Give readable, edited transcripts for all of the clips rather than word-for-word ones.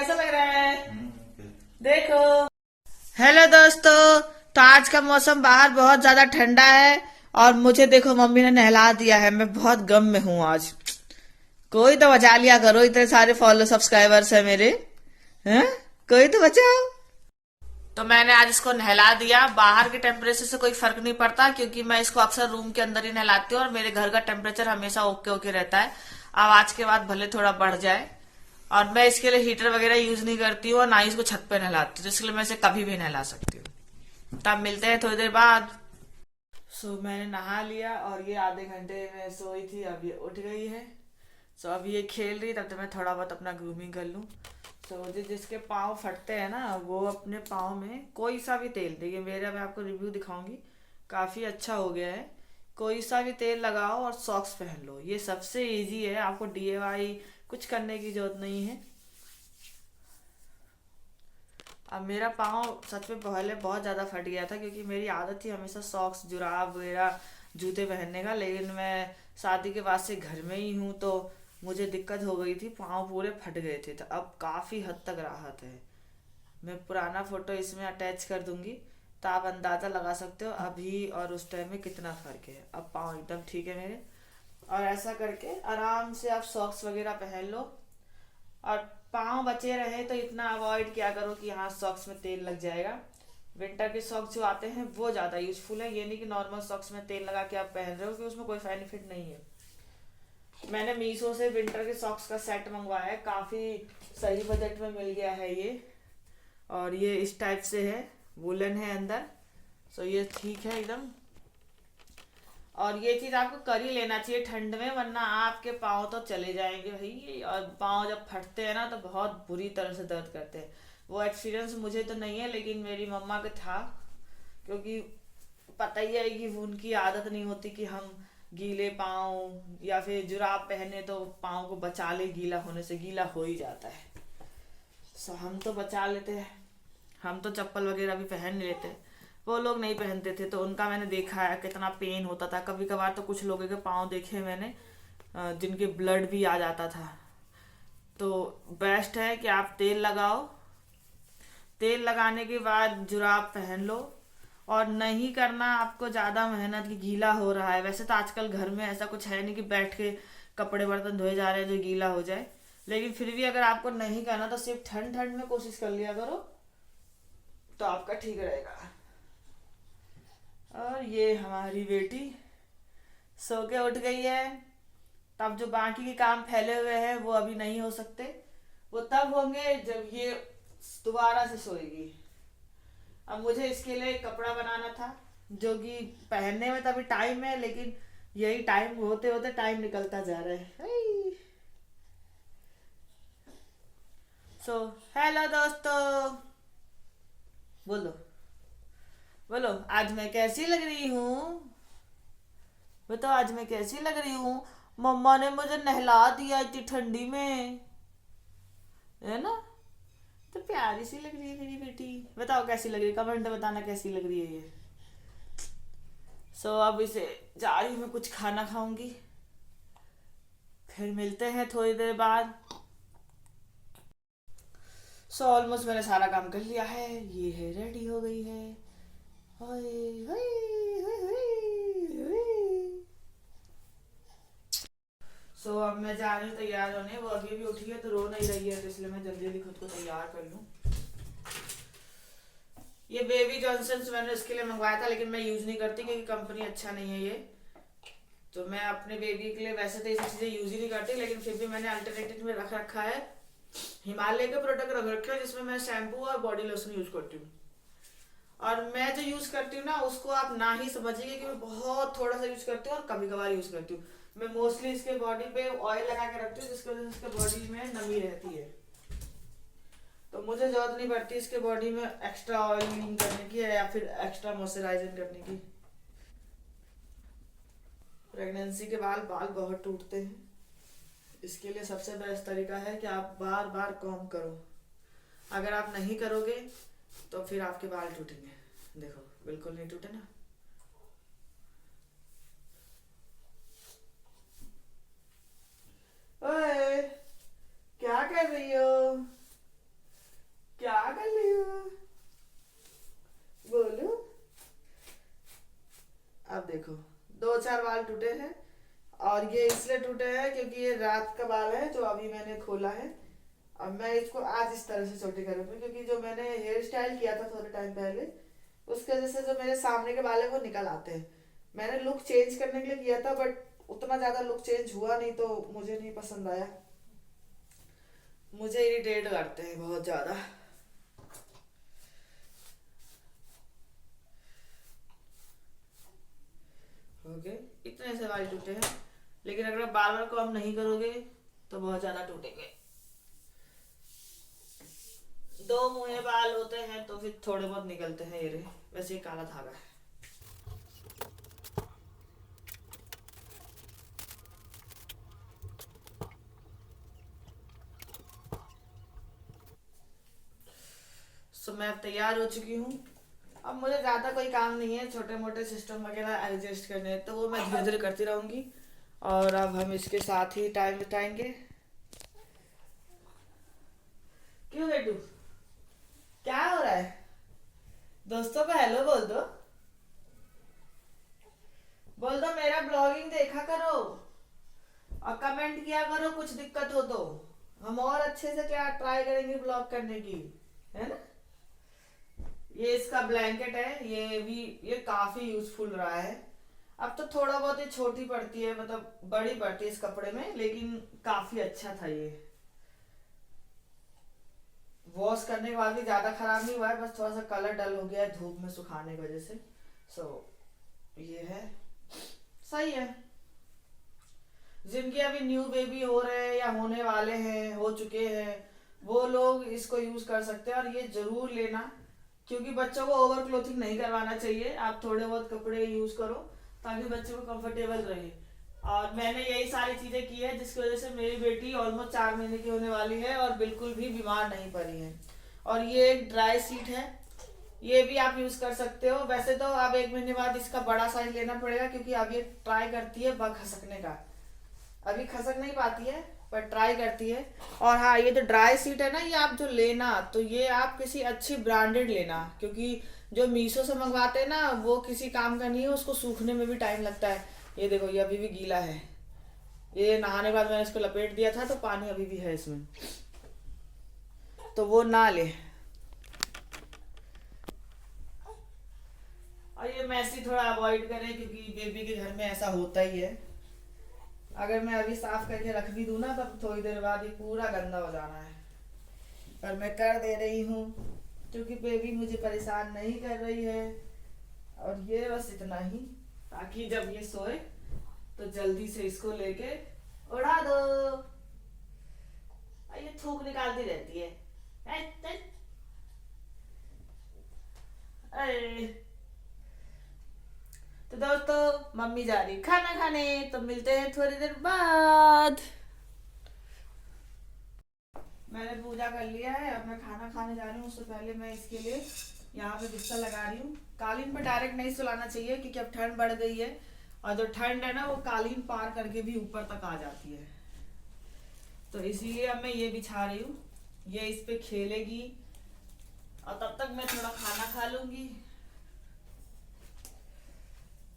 कैसा लग रहा है? देखो। हेलो दोस्तों, तो आज का मौसम बाहर बहुत ज्यादा ठंडा है और मुझे देखो मम्मी ने नहला दिया है। मैं बहुत गम में हूँ आज। कोई तो बचा लिया करो, इतने सारे फॉलो सब्सक्राइबर्स है मेरे। हैं? कोई तो बचाओ। तो मैंने आज इसको नहला दिया। बाहर के टेम्परेचर से कोई फर्क नहीं पड़ता क्योंकि मैं इसको अक्सर रूम के अंदर ही नहलाती हूँ और मेरे घर का टेम्परेचर हमेशा ओके ओके रहता है। अब आज के बाद भले थोड़ा बढ़ जाए। और मैं इसके लिए हीटर वगैरह यूज नहीं करती हूँ और ना ही इसको छत पे नहलाती हूँ, तो इसलिए मैं इसे कभी भी नहला सकती हूँ। तब मिलते हैं थोड़ी देर बाद। मैंने नहा लिया और ये आधे घंटे में सोई थी, अब ये उठ गई है। अब ये खेल रही, तब तक मैं थोड़ा बहुत अपना ग्रूमिंग कर लूँ। जिसके पाँव फटते हैं ना, वो अपने पाँव में कोई सा भी तेल, देखिए मेरा, मैं आपको रिव्यू दिखाऊंगी, काफ़ी अच्छा हो गया है। कोई सा भी तेल लगाओ और सॉक्स पहन लो, ये सबसे इजी है। आपको DIY कुछ करने की जरूरत नहीं है। अब मेरा पाँव सच में पहले बहुत ज़्यादा फट गया था क्योंकि मेरी आदत थी हमेशा सॉक्स जुराब वगैरह जूते पहनने का, लेकिन मैं शादी के बाद से घर में ही हूँ तो मुझे दिक्कत हो गई थी, पाँव पूरे फट गए थे। तो अब काफ़ी हद तक राहत है। मैं पुराना फोटो इसमें अटैच कर दूंगी तो आप अंदाज़ा लगा सकते हो अभी और उस टाइम में कितना फ़र्क है। अब पाँव एकदम ठीक है मेरे। और ऐसा करके आराम से आप सॉक्स वगैरह पहन लो। और पाँव बचे रहे तो इतना अवॉइड किया करो कि हाँ सॉक्स में तेल लग जाएगा। विंटर के सॉक्स जो आते हैं वो ज़्यादा यूजफुल है, ये नहीं कि नॉर्मल सॉक्स में तेल लगा के आप पहन रहे हो, कि उसमें कोई बेनिफिट नहीं है। मैंने मीशो से विंटर के सॉक्स का सेट मंगवाया है, काफ़ी सही बजट में मिल गया है ये। और ये इस टाइप से है, वुलन है अंदर। ये ठीक है एकदम। और ये चीज आपको कर ही लेना चाहिए ठंड में, वरना आपके पाँव तो चले जाएंगे भाई। और पाँव जब फटते हैं ना तो बहुत बुरी तरह से दर्द करते हैं। वो एक्सपीरियंस मुझे तो नहीं है लेकिन मेरी मम्मा के था, क्योंकि पता ही है कि उनकी आदत नहीं होती कि हम गीले पाँव या फिर जुराब पहने तो पाँव को बचा ले गीला होने से, गीला हो ही जाता है। हम तो बचा लेते हैं, हम तो चप्पल वगैरह भी पहन लेते हैं। वो लोग नहीं पहनते थे तो उनका मैंने देखा है कितना पेन होता था। कभी कभार तो कुछ लोगों के पाँव देखे मैंने जिनके ब्लड भी आ जाता था। तो बेस्ट है कि आप तेल लगाओ, तेल लगाने के बाद जुराब पहन लो। और नहीं करना आपको ज़्यादा मेहनत की, गीला हो रहा है। वैसे तो आजकल घर में ऐसा कुछ है नहीं कि बैठ के कपड़े बर्तन धोए जा रहे हैं जो गीला हो जाए, लेकिन फिर भी अगर आपको नहीं करना तो सिर्फ ठंड ठंड में कोशिश कर लिया करो तो आपका ठीक रहेगा। और ये हमारी बेटी सो के उठ गई है। तब जो बाकी के काम फैले हुए हैं वो अभी नहीं हो सकते, वो तब होंगे जब ये दोबारा से सोएगी। अब मुझे इसके लिए कपड़ा बनाना था जो कि पहनने में तभी टाइम है, लेकिन यही टाइम होते होते टाइम निकलता जा रहा है। हेलो दोस्तों, बोलो बोलो, आज मैं कैसी लग रही हूँ? बताओ आज मैं कैसी लग रही हूँ? मम्मा ने मुझे नहला दिया इतनी ठंडी में, है ना? तो प्यारी सी लग रही है मेरी बेटी। बताओ कैसी लग रही है, कमेंट में बताना कैसी लग रही है ये। अब इसे जा रही हूँ, मैं कुछ खाना खाऊंगी, फिर मिलते हैं थोड़ी देर बाद। ऑलमोस्ट मैंने सारा काम कर लिया है, ये है रेडी हो गई है। ओए, ओए, ओए, ओए, ओए। अब मैं जा रही हूँ तैयार होने। वो अभी भी उठी है तो रो नहीं रही है, तो इसलिए मैं जल्दी जल्दी खुद को तैयार कर लूँ। ये बेबी जॉनसन मैंने उसके लिए मंगवाया था, लेकिन मैं यूज नहीं करती क्योंकि कंपनी अच्छा नहीं है ये। तो मैं अपने बेबी के लिए वैसे तो ये सब चीजें यूज ही नहीं करती, लेकिन फिर भी मैंने अल्टरनेटिव में रख रखा है। हिमालय के प्रोडक्ट रख रखे हैं जिसमें मैं शैम्पू और बॉडी लोशन यूज करती हूँ। और मैं जो यूज करती हूँ ना उसको आप ना ही समझिए कि मैं बहुत थोड़ा सा यूज करती हूँ और कभी कभार यूज करती हूँ। मैं मोस्टली इसके बॉडी पे ऑयल लगा के रखती हूँ जिसकी वजह से इसके बॉडी में नमी रहती है, तो मुझे जरूरत नहीं पड़ती इसके बॉडी में एक्स्ट्रा ऑयलिंग करने की या फिर एक्स्ट्रा मॉइस्चराइजिंग करने की। प्रेगनेंसी के बाद बाल बहुत टूटते हैं, इसके लिए सबसे बेस्ट तरीका है कि आप बार बार कॉम्ब करो। अगर आप नहीं करोगे तो फिर आपके बाल टूटेंगे। देखो बिल्कुल नहीं टूटे ना। ओए, क्या कर रही हो? चार बाल टूटे हैं। और ये इसलिए टूटे हैं क्योंकि ये रात का बाल है जो अभी मैंने खोला है। अब मैं इसको आज इस तरह से छोटे करूँगी क्योंकि जो मैंने हेयर स्टाइल किया था थोड़े टाइम पहले, उसके वजह से जो मेरे सामने के बाल है वो निकल आते हैं। मैंने लुक चेंज करने के लिए किया था, बट उतना ज़्यादा लुक चेंज हुआ नहीं, तो मुझे नहीं पसंद आया। मुझे इरिटेट करते हैं बहुत ज़्यादा। ओके, इतने से बाल टूटे हैं, लेकिन अगर आप बार बार कम नहीं करोगे तो बहुत ज़्यादा टूटेंगे। दो मुँहे बाल होते हैं तो फिर थोड़े बहुत निकलते हैं, ये रहे। वैसे ये काला धागा है। सो मैं अब तैयार हो चुकी हूँ। अब मुझे ज़्यादा कोई काम नहीं है, छोटे मोटे सिस्टम वगैरह एडजस्ट करने हैं, तो वो मैं धीरे धीरे करती रहूँगी। और अब हम इसके साथ ही टाइम बिताएंगे। क्यों बेटू, क्या हो रहा है? दोस्तों को हेलो बोल दो। बोल दो मेरा ब्लॉगिंग देखा करो और कमेंट किया करो, कुछ दिक्कत हो तो हम और अच्छे से क्या ट्राई करेंगे ब्लॉग करने की, है ना। ये इसका ब्लैंकेट है, ये काफी यूजफुल रहा है। अब तो थोड़ा बहुत ये छोटी पड़ती है, मतलब बड़ी पड़ती है इस कपड़े में, लेकिन काफी अच्छा था ये। वॉश करने के बाद भी ज्यादा खराब नहीं हुआ है, बस थोड़ा सा कलर डल हो गया है धूप में सुखाने की वजह से। सो ये है, सही है। जिनके अभी न्यू बेबी हो रहे हैं या होने वाले हैं, हो चुके हैं, वो लोग इसको यूज कर सकते हैं। और ये जरूर लेना, क्योंकि बच्चों को ओवर क्लोथिंग नहीं करवाना चाहिए। आप थोड़े बहुत कपड़े यूज करो ताकि बच्चे को कंफर्टेबल रहे। और मैंने यही सारी चीजें की है जिसकी वजह से मेरी बेटी ऑलमोस्ट 4 महीने की होने वाली है और बिल्कुल भी बीमार नहीं पड़ी है। और ये एक ड्राई सीट है, ये भी आप यूज कर सकते हो। वैसे तो अब 1 महीने बाद इसका बड़ा साइज लेना पड़ेगा, क्योंकि अब ये ट्राई करती है बग खसकने का। अभी खसक नहीं पाती है पर ट्राई करती है। और हाँ, ये जो ड्राई सीट है ना, ये आप जो लेना तो ये आप किसी अच्छी ब्रांडेड लेना, क्योंकि जो मीशो से मंगवाते हैं ना वो किसी काम का नहीं है, उसको सूखने में भी टाइम लगता है। ये देखो, ये अभी भी गीला है। ये नहाने के बाद मैंने इसको लपेट दिया था तो पानी अभी भी है इसमें, तो वो ना ले। और ये मैसी थोड़ा अवॉइड करें, क्योंकि बेबी के घर में ऐसा होता ही है। अगर मैं अभी साफ करके रख भी दूँ ना, तब थोड़ी देर बाद ये पूरा गंदा हो जाना है। पर मैं कर दे रही हूँ क्योंकि बेबी मुझे परेशान नहीं कर रही है। और ये बस इतना ही, ताकि जब ये सोए तो जल्दी से इसको लेके उड़ा दो। ये थूक निकालती रहती है। अरे तो दोस्तों, मम्मी जा रही खाना खाने, तो मिलते हैं थोड़ी देर बाद। मैंने पूजा कर लिया है, अब मैं खाना खाने जा रही हूँ। उससे पहले मैं इसके लिए यहाँ पे बिस्तर लगा रही हूँ। कालीन पे डायरेक्ट नहीं सुलाना चाहिए, क्योंकि अब ठंड बढ़ गई है और जो ठंड है ना वो कालीन पार करके भी ऊपर तक आ जाती है। तो इसीलिए अब मैं ये बिछा रही हूँ, ये इस पे खेलेगी और तब तक मैं थोड़ा खाना खा लूंगी।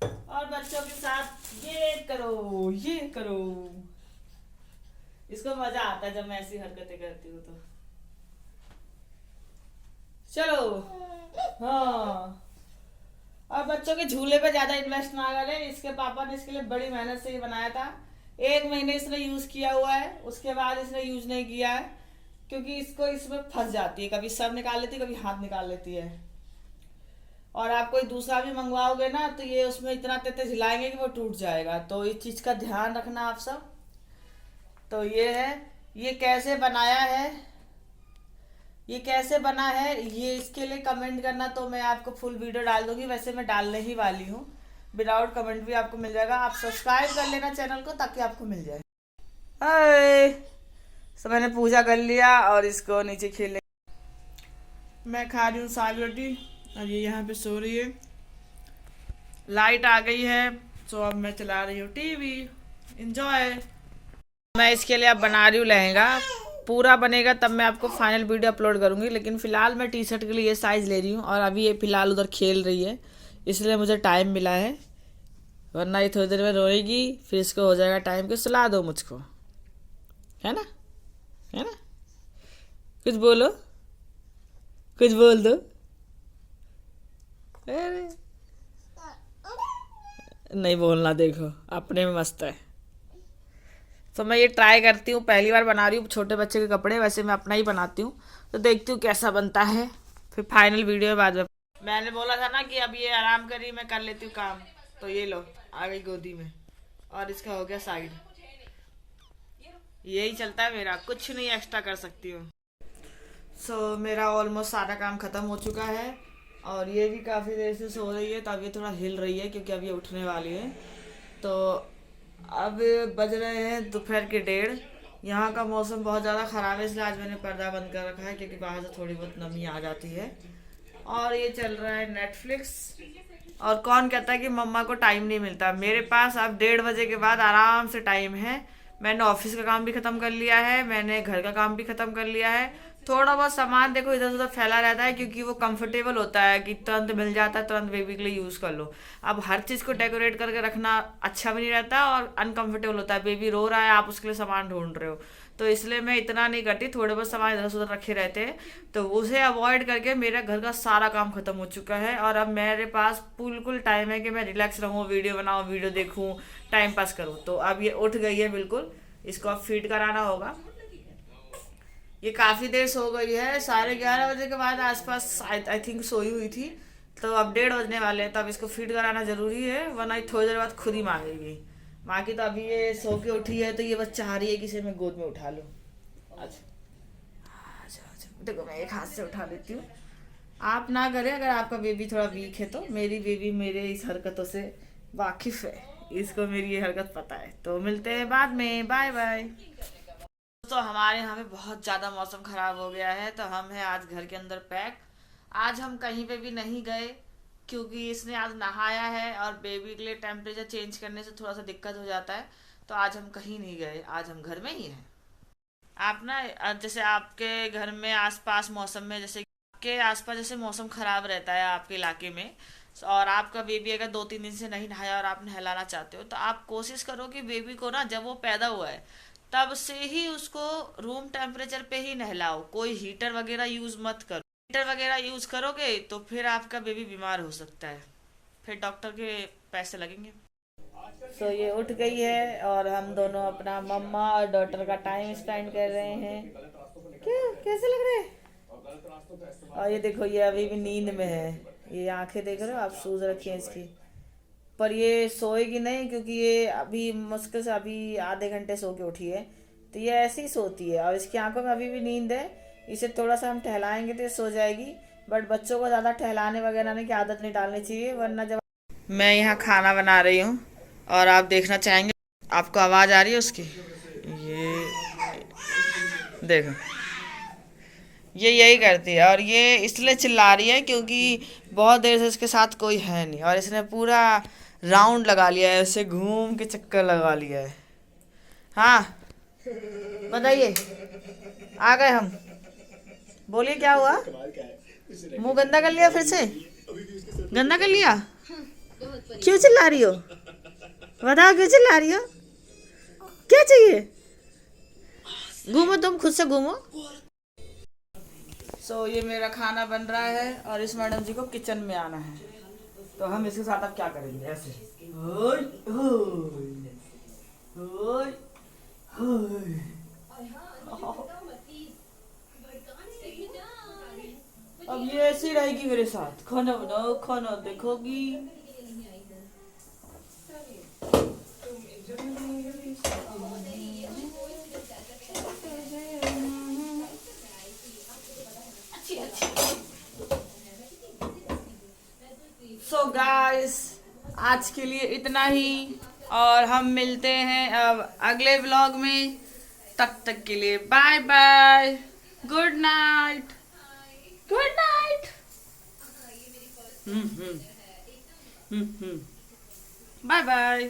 और बच्चों के साथ ये करो, ये करो। इसको मजा आता है जब मैं ऐसी हरकतें करती हूँ तो। चलो, हाँ। और बच्चों के झूले पे ज्यादा इन्वेस्ट ना करें। इसके पापा ने इसके लिए बड़ी मेहनत से ये बनाया था। 1 महीने इसने यूज किया हुआ है, उसके बाद इसने यूज नहीं किया है, क्योंकि इसको इसमें फंस जाती है। कभी सर निकाल लेती है, कभी हाथ निकाल लेती है। और आप कोई दूसरा भी मंगवाओगे ना तो ये उसमें इतना तेज हिलाएंगे कि वो टूट जाएगा। तो इस चीज का ध्यान रखना आप सब। तो ये है, ये कैसे बनाया है, ये कैसे बना है, ये इसके लिए कमेंट करना, तो मैं आपको फुल वीडियो डाल दूंगी। वैसे मैं डालने ही वाली हूँ, विदाउट कमेंट भी आपको मिल जाएगा। आप सब्सक्राइब कर लेना चैनल को, ताकि आपको मिल जाए। हाय, तो मैंने पूजा कर लिया और इसको नीचे खेलने मैं खा रही हूँ साग रोटी। और ये यहाँ पे सो रही है। लाइट आ गई है, तो अब मैं चला रही हूँ टीवी। एंजॉय। मैं इसके लिए अब बना रही हूँ लहंगा। पूरा बनेगा तब मैं आपको फाइनल वीडियो अपलोड करूँगी, लेकिन फ़िलहाल मैं टी शर्ट के लिए ये साइज़ ले रही हूँ। और अभी ये फ़िलहाल उधर खेल रही है, इसलिए मुझे टाइम मिला है। वरना ये थोड़ी देर में रोएगी, फिर इसको हो जाएगा टाइम कि सुला दो मुझको, है ना, है ना। कुछ बोलो, कुछ बोल दो। अरे नहीं बोलना, देखो अपने में मस्त है। तो मैं ये ट्राई करती हूँ, पहली बार बना रही हूँ छोटे बच्चे के कपड़े, वैसे मैं अपना ही बनाती हूँ, तो देखती हूँ कैसा बनता है, फिर फाइनल वीडियो में बाद में। मैंने बोला था ना कि अब ये आराम करी, मैं कर लेती हूँ काम, तो ये लो आ गई गोदी में, और इसका हो गया साइड। यही चलता है मेरा, कुछ नहीं एक्स्ट्रा कर सकती हूँ। मेरा ऑलमोस्ट सारा काम खत्म हो चुका है, और ये भी काफ़ी देर से सो रही है, तो अब ये थोड़ा हिल रही है क्योंकि अब ये उठने वाली है। तो अब बज रहे हैं दोपहर के 1:30। यहाँ का मौसम बहुत ज़्यादा ख़राब है, इसलिए आज मैंने पर्दा बंद कर रखा है क्योंकि बाहर से थोड़ी बहुत नमी आ जाती है। और ये चल रहा है नेटफ्लिक्स। और कौन कहता है कि मम्मा को टाइम नहीं मिलता, मेरे पास अब 1:30 बजे के बाद आराम से टाइम है। मैंने ऑफिस का काम भी ख़त्म कर लिया है, मैंने घर का काम भी ख़त्म कर लिया है। थोड़ा बहुत सामान देखो इधर उधर फैला रहता है क्योंकि वो कंफर्टेबल होता है कि तुरंत मिल जाता है, तुरंत बेबी के लिए यूज़ कर लो। अब हर चीज़ को डेकोरेट करके रखना अच्छा भी नहीं रहता और अनकंफर्टेबल होता है, बेबी रो रहा है, आप उसके लिए सामान ढूंढ रहे हो, तो इसलिए मैं इतना नहीं करती, थोड़े बहुत सामान इधर उधर रखे रहते हैं। तो उसे अवॉइड करके मेरा घर का सारा काम खत्म हो चुका है, और अब मेरे पास बिल्कुल टाइम है कि मैं रिलैक्स रहूँ, वीडियो बनाऊँ, वीडियो देखूँ, टाइम पास करूँ। तो अब ये उठ गई है बिल्कुल, इसको अब फीड कराना होगा। ये काफ़ी देर सो गई है, 11:30 बजे के बाद आसपास आई थिंक सोई हुई थी। तो अब 1:30 बजने वाले हैं, तो अब इसको फीड कराना ज़रूरी है, वरना ये थोड़ी देर बाद खुद ही मांगेगी। माँ की तो अभी ये सो के उठी है, तो ये बस चाह रही है कि इसे मैं गोद में उठा लूँ। अच्छा अच्छा अच्छा, देखो मैं एक हाथ से उठा लेती हूँ। आप ना करें, अगर आपका बेबी थोड़ा वीक है तो। मेरी बेबी मेरे इस हरकतों से वाकिफ़ है, इसको मेरी ये हरकत पता है। तो मिलते हैं बाद में, बाय बाय। तो हमारे यहाँ पे बहुत ज़्यादा मौसम ख़राब हो गया है, तो हम हैं आज घर के अंदर पैक। आज हम कहीं पे भी नहीं गए क्योंकि इसने आज नहाया है, और बेबी के लिए टेम्परेचर चेंज करने से थोड़ा सा दिक्कत हो जाता है, तो आज हम कहीं नहीं गए, आज हम घर में ही हैं। आप ना जैसे आपके घर में आसपास मौसम में, जैसे आपके आसपास जैसे मौसम ख़राब रहता है आपके इलाके में, और आपका बेबी अगर 2-3 दिन से नहीं नहाया और आप नहलाना चाहते हो, तो आप कोशिश करो कि बेबी को ना जब वो पैदा हुआ है तब से ही उसको रूम टेम्परेचर पे ही नहलाओ, कोई हीटर वगैरह यूज़ मत करो। हीटर वगैरह यूज़ करोगे तो फिर आपका बेबी बीमार हो सकता है, फिर डॉक्टर के पैसे लगेंगे। ये उठ गई है, और हम दोनों अपना मम्मा और डॉटर का टाइम स्पेंड कर रहे हैं। क्यों, कैसे लग रहे हैं? और ये देखो ये अभी भी नींद में है, ये आंखें देख रहे हो आप, सूज रखी हैं इसकी। पर ये सोएगी नहीं क्योंकि ये अभी मुश्किल से अभी आधे घंटे सो के उठी है, तो ये ऐसे ही सोती है, और इसकी आंखों में अभी भी नींद है। इसे थोड़ा सा हम टहलाएंगे तो ये सो जाएगी, बट बच्चों को ज़्यादा टहलाने वगैरह की आदत नहीं डालनी चाहिए, वरना जब। मैं यहाँ खाना बना रही हूँ, और आप देखना चाहेंगे, आपको आवाज़ आ रही है उसकी, ये देखो, ये यही करती है, और ये इसलिए चिल्ला रही है क्योंकि बहुत देर से इसके साथ कोई है नहीं, और इसने पूरा राउंड लगा लिया है, ऐसे घूम के चक्कर लगा लिया है। हाँ बताइए, आ गए हम, बोलिए क्या हुआ? मुंह गंदा कर लिया फिर से? गंदा कर लिया? क्यों चिल्ला रही हो? बताओ क्यों चिल्ला रही हो? क्या चाहिए? घूमो, तुम खुद से घूमो। ये मेरा खाना बन रहा है, और इस मैडम जी को किचन में आना है, तो हम इसके साथ अब क्या करेंगे, ऐसे होय होय होय होय। अब ये ऐसी रहेगी मेरे साथ, खाना बनाओ, खाना देखोगी। गाइस आज के लिए इतना ही, और हम मिलते हैं अब अगले व्लॉग में। तब तक के लिए bye bye, good night, good night. Bye bye.